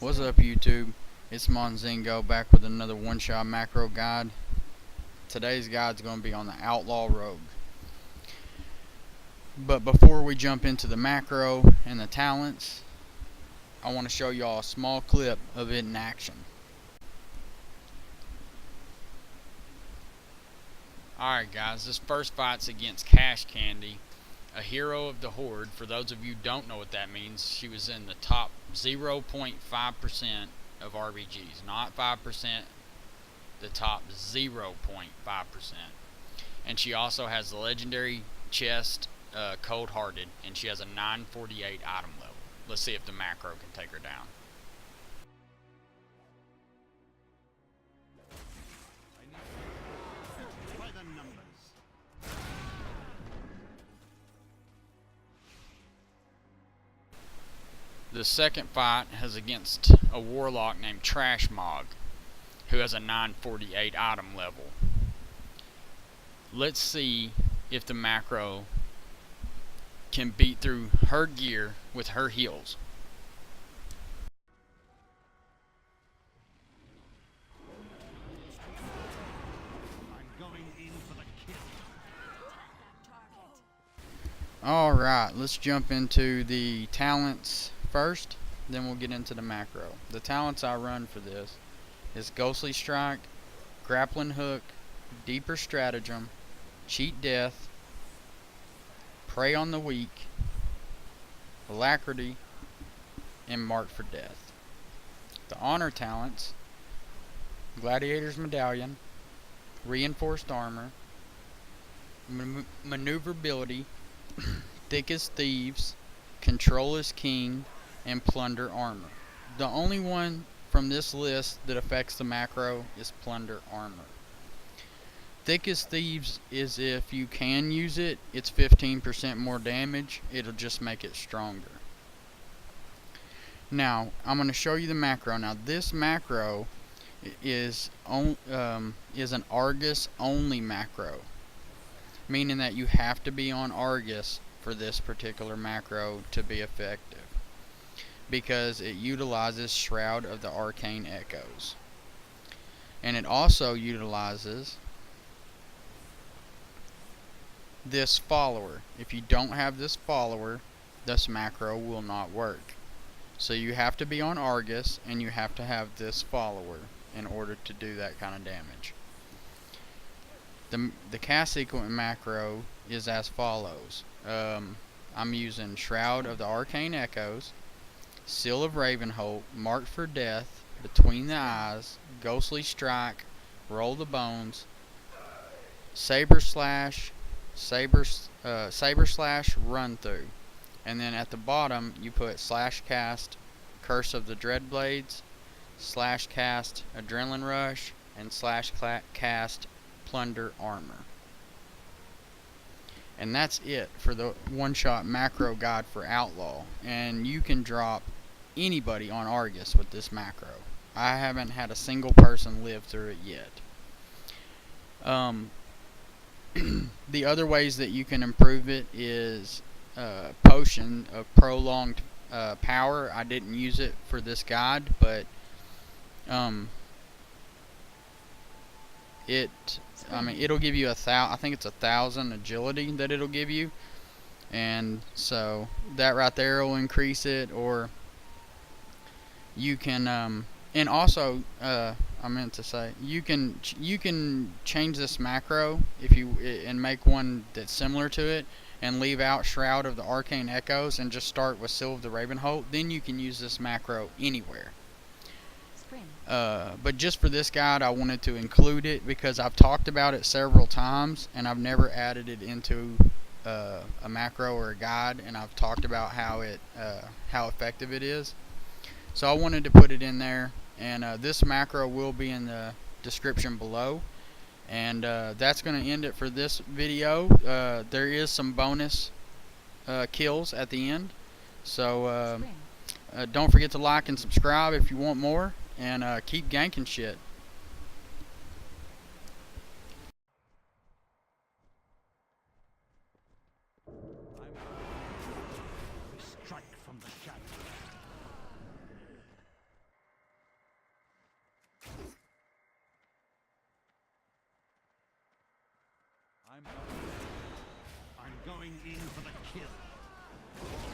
What's up, YouTube? It's Monzingo back with another one-shot macro guide. Today's guide's going to be on the Outlaw Rogue. But before we jump into the macro and the talents, I want to show y'all a small clip of it in action. Alright guys, this first fight's against Cash Candy, a hero of the Horde. For those of you who don't know what that means, she was in the top 0.5% of RBGs, not 5%, the top 0.5%. And she also has the legendary chest, Cold Hearted, and she has a 948 item level. Let's see if the macro can take her down. The second fight is against a warlock named Trash Mog, who has a 948 item level. Let's see if the macro can beat through her gear with her heals. Alright, let's jump into the talents first, then we'll get into the macro. The talents I run for this is Ghostly Strike, Grappling Hook, Deeper Stratagem, Cheat Death, Prey on the Weak, Alacrity, and Mark for Death. The honor talents: Gladiator's Medallion, Reinforced Armor, Maneuverability, Thick as Thieves, Control as King, and Plunder Armor. The only one from this list that affects the macro is Plunder Armor. Thick as Thieves is if you can use it, it's 15% more damage. It'll just make it stronger. Now, I'm going to show you the macro. Now, this macro is an Argus only macro, meaning that you have to be on Argus for this particular macro to be effective, because it utilizes Shroud of the Arcane Echoes, and it also utilizes this follower. If you don't have this follower, this macro will not work. So you have to be on Argus, and you have to have this follower in order to do that kind of damage. The CASTSEQUENCE macro is as follows. I'm using Shroud of the Arcane Echoes, Seal of Ravenholdt, Mark for Death, Between the Eyes, Ghostly Strike, Roll the Bones, Saber Slash, Run Through, and then at the bottom you put slash cast Curse of the Dreadblades, slash cast Adrenaline Rush, and slash cast Plunder Armor. And that's it for the one-shot macro guide for Outlaw. And you can drop anybody on Argus with this macro. I haven't had a single person live through it yet. The other ways that you can improve it is Potion of Prolonged Power. I didn't use it for this guide, but it'll give you I think it's 1,000 agility that it'll give you, and so that right there will increase it. Or you can and also I meant to say you can change this macro if you and make one that's similar to it, and leave out Shroud of the Arcane Echoes and just start with Seal of the Ravenholdt. Then you can use this macro anywhere. But just for this guide, I wanted to include it because I've talked about it several times, and I've never added it into a macro or a guide, and I've talked about how effective it is. So I wanted to put it in there, and this macro will be in the description below. And that's going to end it for this video. There is some bonus kills at the end, so don't forget to like and subscribe if you want more. And keep ganking shit. Strike from the shadows. I'm going in for the kill.